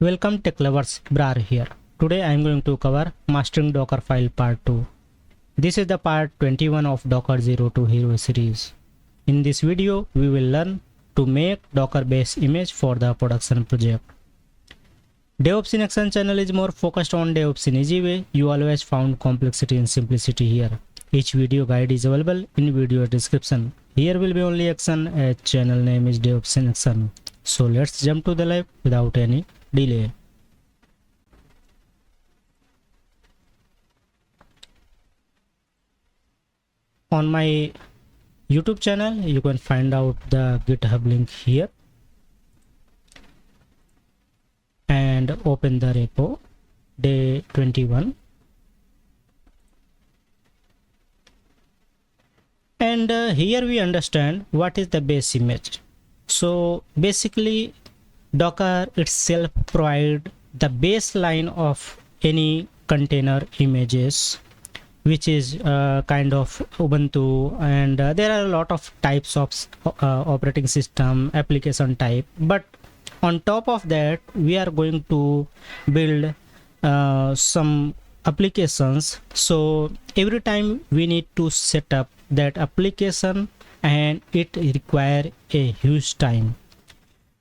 Welcome tech lovers, Brar here. Today I am going to cover mastering Dockerfile part 2. This is the part 21 of Docker 0 to Hero series. In this video we will learn to make Docker based image for the production project. DevOps in Action channel is more focused on DevOps in easy way. You always found complexity and simplicity here. Each video guide is available in video description. Here will be only action as channel name is DevOps in Action. So let's jump to the live without any delay. On my YouTube channel you can find out the GitHub link here and open the repo day 21 and here we understand what is the base image. So basically Docker itself provide the baseline of any container images, which is kind of Ubuntu, and there are a lot of types of operating system application type, but on top of that we are going to build some applications. So every time we need to set up that application and it require a huge time.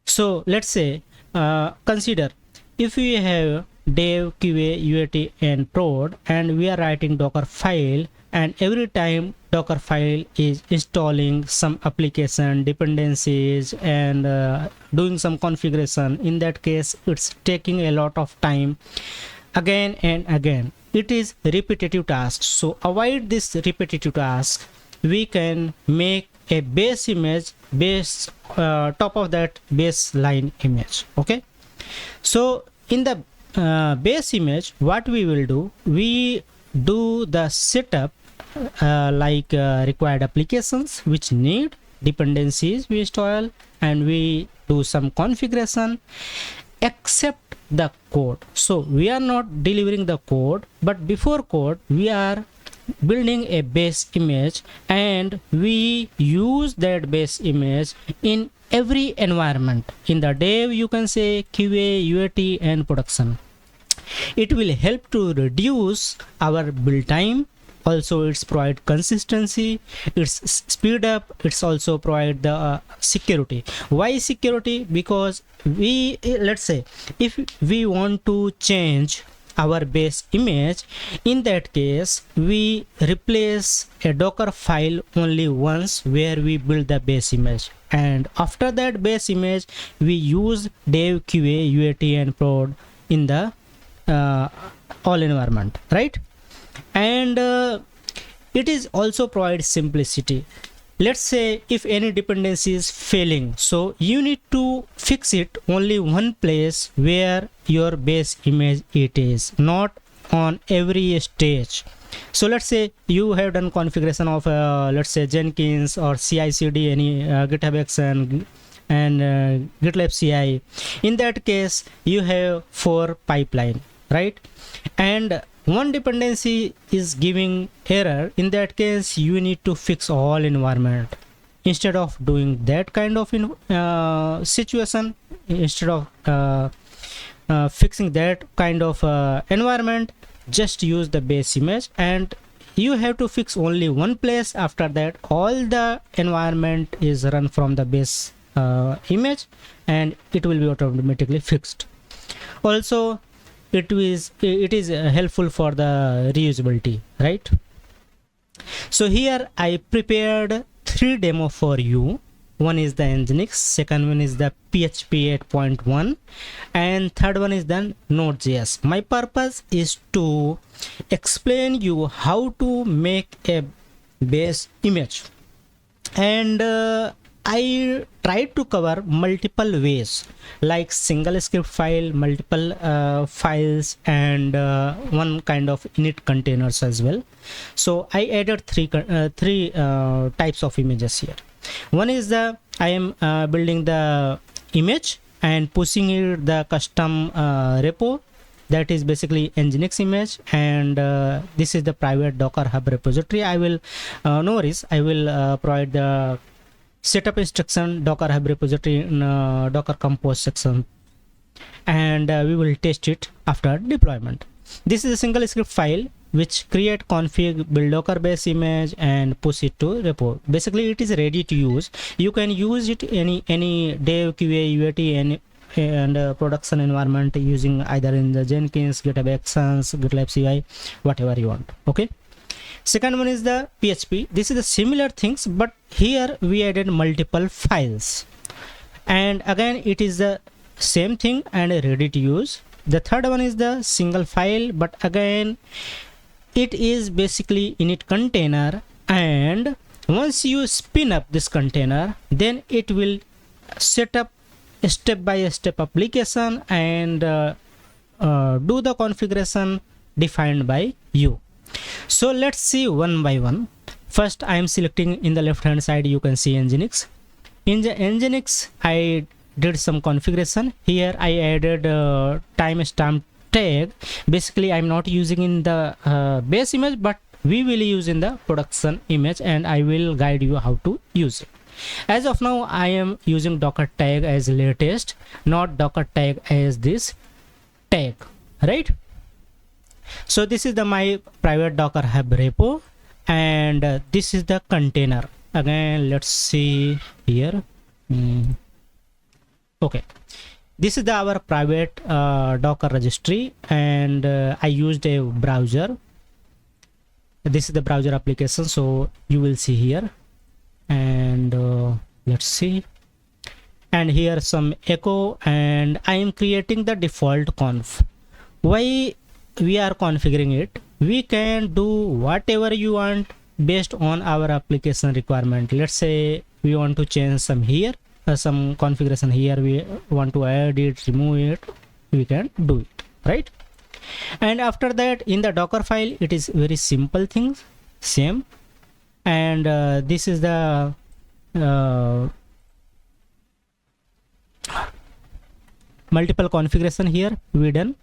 So let's say consider if we have dev, QA, UAT and prod and we are writing Dockerfile, and every time Dockerfile is installing some application dependencies and doing some configuration, in that case it's taking a lot of time again and again. It is repetitive task. So avoid this repetitive task. We can make a base image base top of that baseline image. Okay, so in the base image what we will do, we do the setup like required applications which need dependencies we install, and we do some configuration except the code. So we are not delivering the code, but before code we are building a base image and we use that base image in every environment. In the dev you can say QA, UAT and production. It will help to reduce our build time. Also it's provide consistency, it's speed up, it's also provide the security. Why security? Because we, let's say if we want to change our base image, in that case we replace a Docker file only once where we build the base image, and after that base image we use dev, QA, UAT and prod in the all environment, right? And it is also provide simplicity. Let's say if any dependency is failing, so you need to fix it only one place where your base image it is, not on every stage. So let's say you have done configuration of let's say Jenkins or CI/CD, any GitHub Action and GitLab CI. In that case you have 4 pipeline, right? And one dependency is giving error. In that case you need to fix all environment. Instead of doing that kind of situation, instead of fixing that kind of environment, just use the base image and you have to fix only one place. After that all the environment is run from the base image and it will be automatically fixed. Also it is helpful for the reusability, right? So here I prepared 3 demo for you. One is the Nginx, second one is the PHP 8.1 and third one is the Node.js. My purpose is to explain you how to make a base image, and I tried to cover multiple ways like single script file, multiple files and one kind of init containers as well. So I added three types of images here. One is the I am building the image and pushing it the custom repo, that is basically Nginx image, and this is the private Docker Hub repository. I will no worries, I will provide the setup instruction Docker Hub repository in Docker Compose section. and we will test it after deployment. This is a single script file which create config, build Docker base image and push it to repo. Basically it is ready to use. You can use it any dev, QA, UAT and production environment using either in the Jenkins, GitHub Actions, GitLab CI, whatever you want. Okay. Second one is the PHP. This is the similar things, but here we added multiple files, and again it is the same thing and ready to use. The third one is the single file, but again it is basically init container, and once you spin up this container, then it will set up a step-by-step application and do the configuration defined by you. So let's see one by one. First I am selecting in the left hand side, you can see Nginx. In the Nginx I did some configuration. Here I added timestamp tag. Basically I'm not using in the base image, but we will use in the production image, and I will guide you how to use it. As of now I am using Docker tag as latest, not Docker tag as this tag, right? So this is the my private Docker Hub repo, and this is the container. Again let's see here. Okay, this is our private Docker registry, and I used a browser. This is the browser application, so you will see here, and let's see, and here some echo, and I am creating the default conf. Why we are configuring it? We can do whatever you want based on our application requirement. Let's say we want to change some here, some configuration here, we want to add it, remove it, we can do it, right? And after that in the Dockerfile it is very simple things, same, and this is the multiple configuration here we done,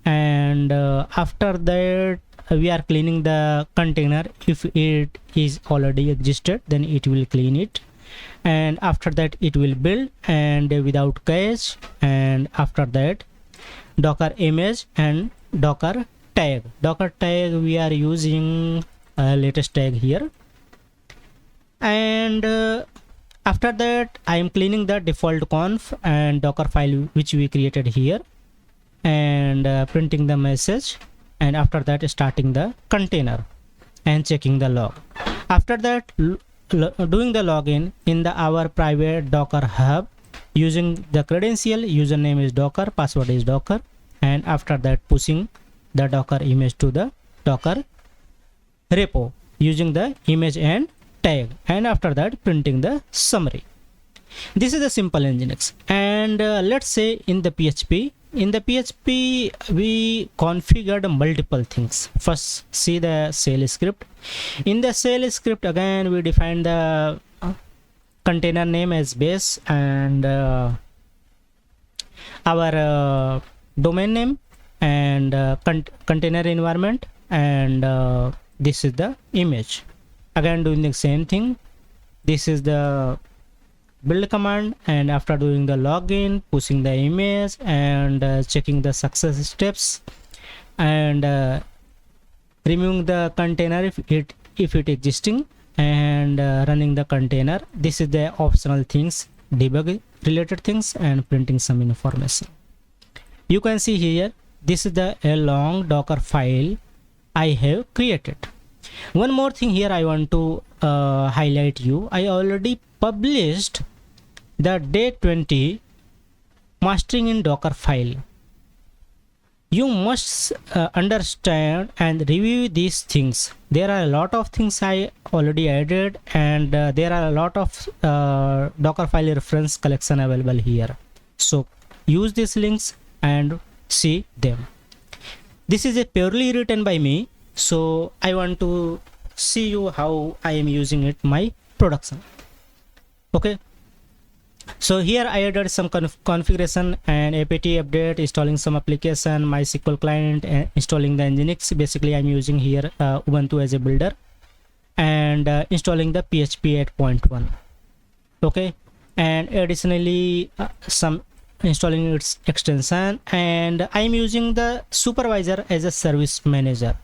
and after that we are cleaning the container. If it is already existed, then it will clean it, and after that it will build and without cache, and after that Docker image and Docker tag. Docker tag we are using latest tag here, and after that I am cleaning the default conf and Dockerfile which we created here, and printing the message, and after that starting the container and checking the log. After that doing the login in the our private Docker Hub using the credential, username is Docker, password is Docker, and after that pushing the Docker image to the Docker repo using the image and tag, and after that printing the summary. This is the simple Nginx. And let's say in the PHP, we configured multiple things. First see the shell script. In the shell script again we define the container name as base, and our domain name, and container environment, and this is the image. Again doing the same thing. This is the build command, and after doing the login, pushing the image and checking the success steps, and removing the container if it existing, and running the container. This is the optional things, debug related things, and printing some information. You can see here this is the a long Docker file I have created. One more thing here I want to highlight you. I already published the day 20 mastering in Dockerfile. You must understand and review these things. There are a lot of things I already added, and there are a lot of Dockerfile reference collection available here. So use these links and see them. This is a purely written by me, so I want to see you how I am using it my production. Okay, so here I added some configuration and apt update, installing some application, MySQL client, and installing the Nginx. Basically I'm using here Ubuntu as a builder, and installing the PHP 8.1. okay, and additionally some installing its extension, and I'm using the supervisor as a service manager.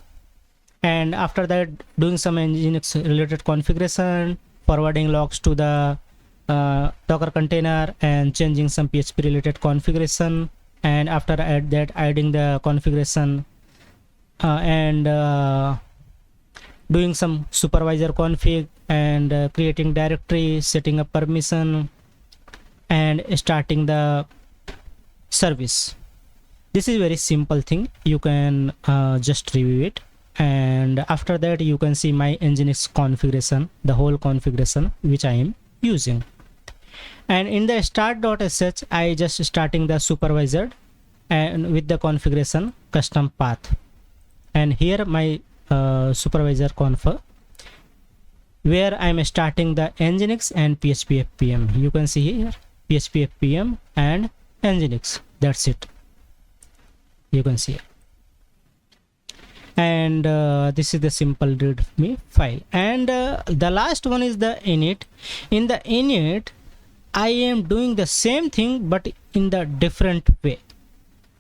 And after that, doing some Nginx related configuration, forwarding logs to the Docker container, and changing some PHP related configuration. And after that, adding the configuration and doing some supervisor config, and creating directory, setting up permission, and starting the service. This is very simple thing. You can just review it. And after that, you can see my Nginx configuration, the whole configuration which I am using. And in the start.sh, I just starting the supervisor and with the configuration custom path. And here my supervisor conf, where I'm starting the Nginx and PHP FPM. You can see here PHP FPM and Nginx. That's it. You can see it. And this is the simple readme file. And the last one is the init. In the init, I am doing the same thing but in the different way.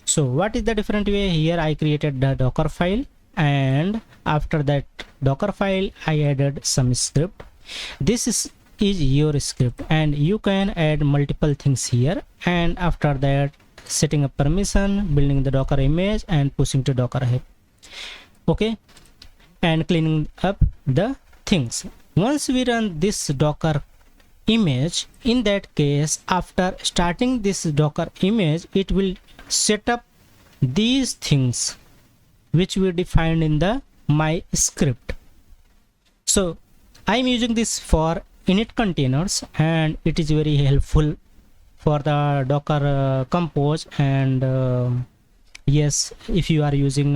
So what is the different way? Here I created the Dockerfile, and after that Dockerfile I added some script. This is your script, and you can add multiple things here. And after that, setting up permission, building the Docker image, and pushing to Docker hub. Okay, and cleaning up the things. Once we run this Docker image, in that case, after starting this Docker image, it will set up these things which we defined in the my script. So I'm using this for init containers, and it is very helpful for the Docker compose. And yes, if you are using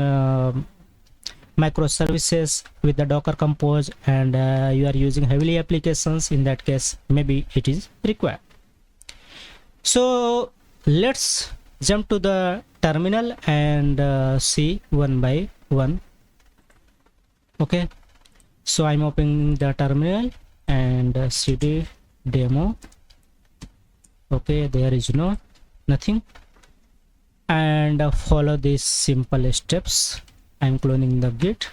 microservices with the Docker compose, and you are using heavily applications, in that case maybe it is required. So let's jump to the terminal and see one by one. Okay, so I'm opening the terminal and cd demo. Okay, there is nothing. And follow these simple steps. I'm cloning the git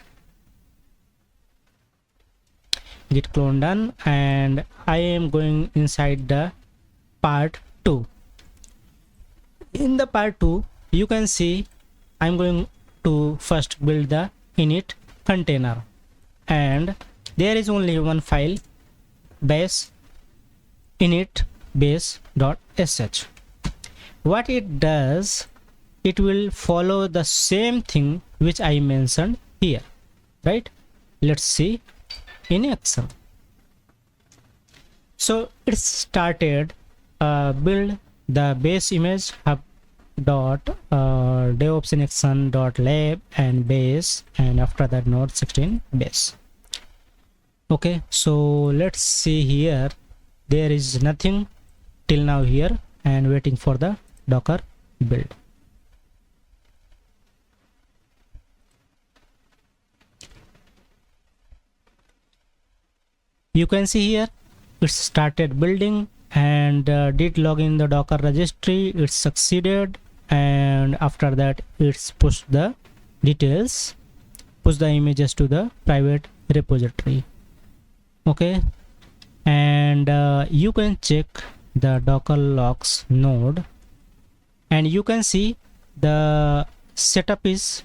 clone done, and I am going inside the part 2. In the part 2, you can see I'm going to first build the init container, and there is only one file, base init base.sh. What it does, it will follow the same thing which I mentioned here, right? Let's see in action. So it started build the base image hub dot DevOps In Action dot lab and base, and after that node 16 base. Okay, so let's see here. There is nothing till now here, and waiting for the Docker build. You can see here it started building, and did log in the Docker registry. It succeeded, and after that it's pushed the details, push the images to the private repository. Okay, and you can check the Docker logs node, and you can see the setup is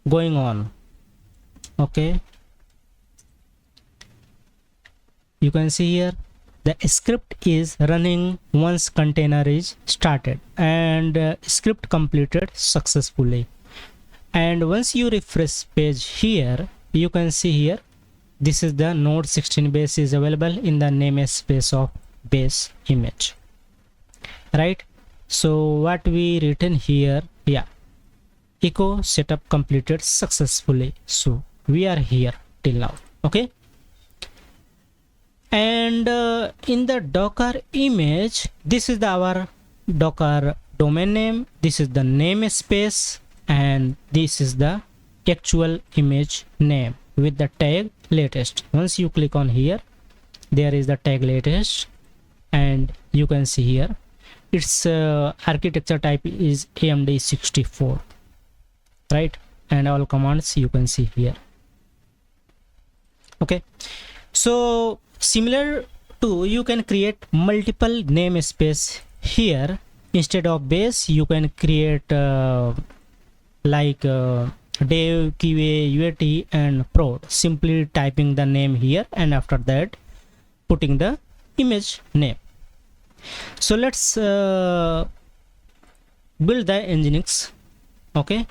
going on. Okay, you can see here the script is running once container is started, and script completed successfully. And once you refresh page here, you can see here this is the node 16 base is available in the namespace of base image, right? So what we written here, yeah, echo setup completed successfully. So we are here till now. Okay, and in the Docker image, this is our Docker domain name, this is the namespace, and this is the actual image name with the tag latest. Once you click on here, there is the tag latest, and you can see here its architecture type is AMD 64, right? And all commands you can see here. Okay, so similar to, you can create multiple namespace here. Instead of base, you can create like dev, QA, UAT and prod, simply typing the name here and after that putting the image name. So let's build the Nginx. Okay,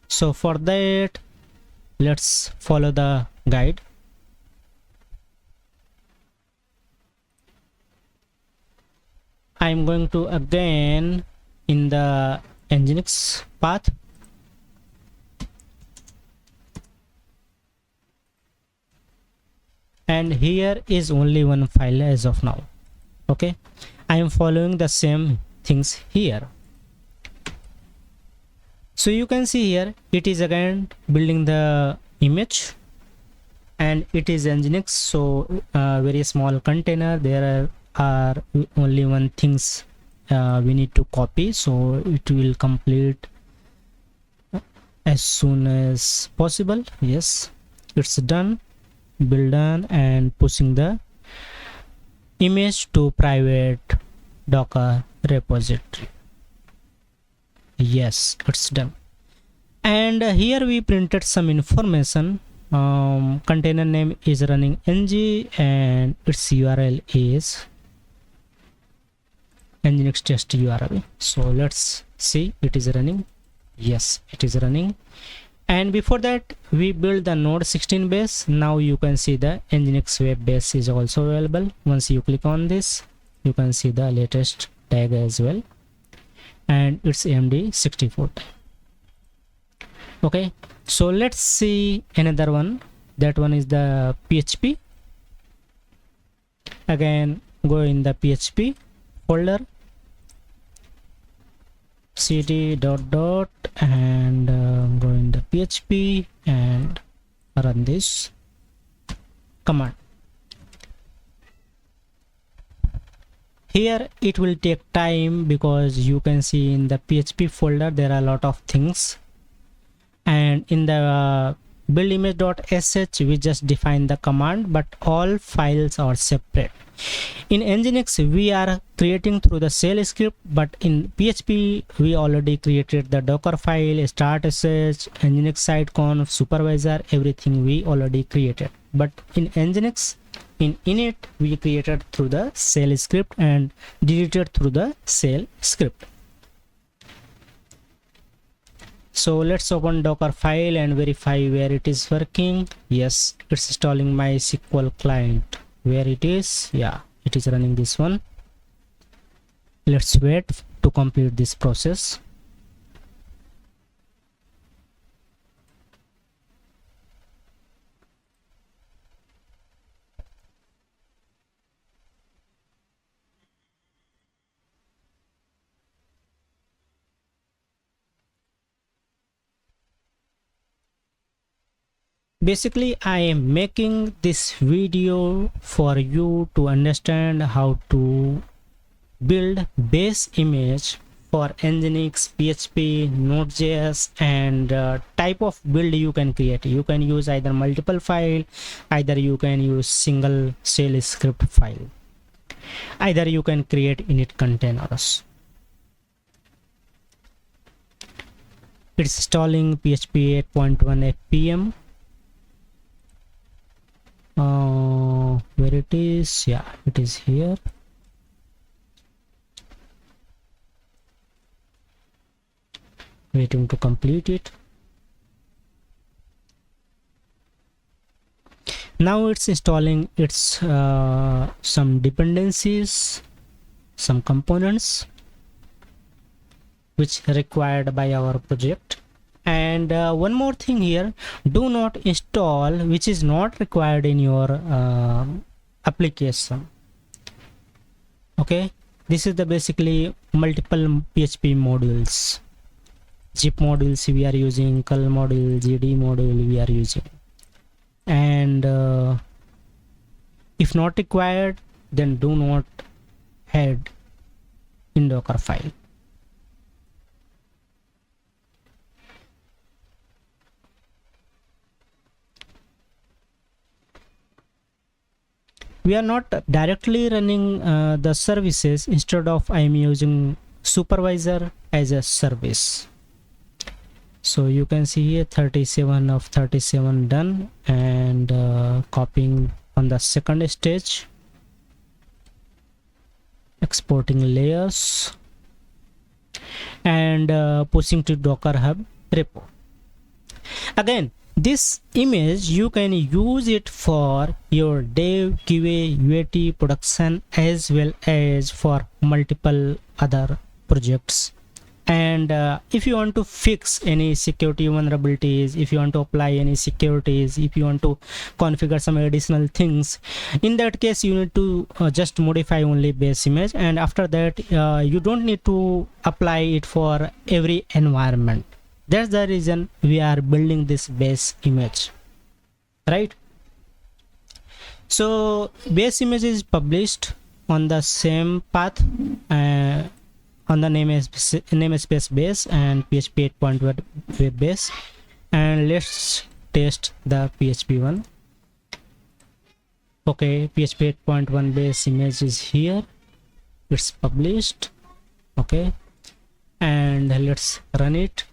so for that let's follow the guide. I'm going to again in the Nginx path, and here is only one file as of now. Okay, I am following the same things here. So you can see here it is again building the image, and it is Nginx, so very small container. There are only one things we need to copy, so it will complete as soon as possible. Yes, it's done, build done, and pushing the image to private Docker repository. Yes, it's done. And here we printed some information. Container name is running ng and its URL is Nginx test URL. So let's see, it is running. Yes, it is running. And before that we build the node 16 base. Now you can see the Nginx web base is also available. Once you click on this, you can see the latest tag as well, and it's AMD 64. Okay, so let's see another one. That one is the PHP. Again, go in the PHP folder, cd dot and go in the PHP and run this command. Here it will take time because you can see in the PHP folder there are a lot of things, and in the build image.sh we just define the command, but all files are separate. In Nginx we are creating through the shell script, but in PHP we already created the Dockerfile, start.sh, Nginx sideconf, supervisor, everything we already created. But in Nginx, in init we created through the shell script and deleted through the shell script. So let's open Dockerfile and verify where it is working. Yes, it's installing MySQL client. Where it is? Yeah, it is running this one. Let's wait to complete this process. Basically, I am making this video for you to understand how to build base image for Nginx, PHP, Node.js, and type of build you can create. You can use either multiple file, either you can use single shell script file, either you can create init containers. It's installing PHP 8.1 FPM. Where it is? Yeah, it is here. Waiting to complete it. Now it's installing its some dependencies, some components which required by our project. And one more thing here, do not install which is not required in your application. Okay, this is the basically multiple PHP modules. Zip modules we are using, curl module, GD module we are using, and if not required, then do not add in Dockerfile. We are not directly running the services. Instead of I am using supervisor as a service. So you can see here 37 of 37 done, and copying on the second stage, exporting layers, and pushing to Docker Hub repo. Again, this image you can use it for your dev, QA, UAT production, as well as for multiple other projects. And if you want to fix any security vulnerabilities, if you want to apply any securities, if you want to configure some additional things, in that case you need to just modify only base image, and after that you don't need to apply it for every environment. That's the reason we are building this base image, right? So base image is published on the same path, on the namespace base and PHP 8.1 web base, and let's test the PHP one. Okay, PHP 8.1 base image is here, it's published. Okay, and let's run it.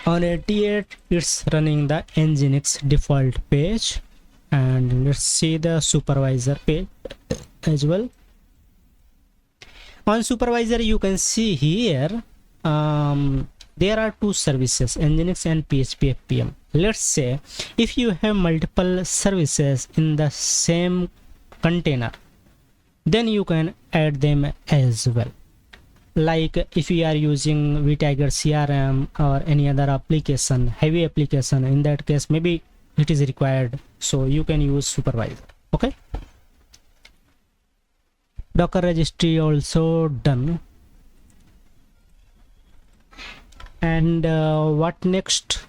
On 88 it's running the Nginx default page, and let's see the supervisor page as well. On supervisor you can see here there are two services, Nginx and PHP FPM. Let's say if you have multiple services in the same container, then you can add them as well. Like if you are using vTiger CRM or any other application, heavy application, in that case maybe it is required, so you can use supervisor. Okay, Docker registry also done. And what next?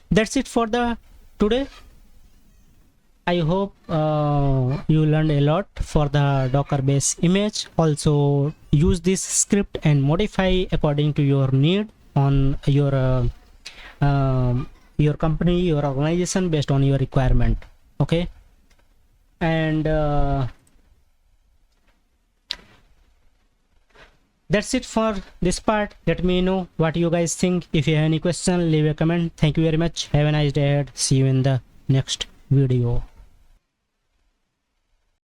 That's it for the today. I hope you learned a lot for the Docker base image. Also use this script and modify according to your need on your company, your organization, based on your requirement. Okay, and that's it for this part. Let me know what you guys think. If you have any question, leave a comment. Thank you very much. Have a nice day ahead. See you in the next video.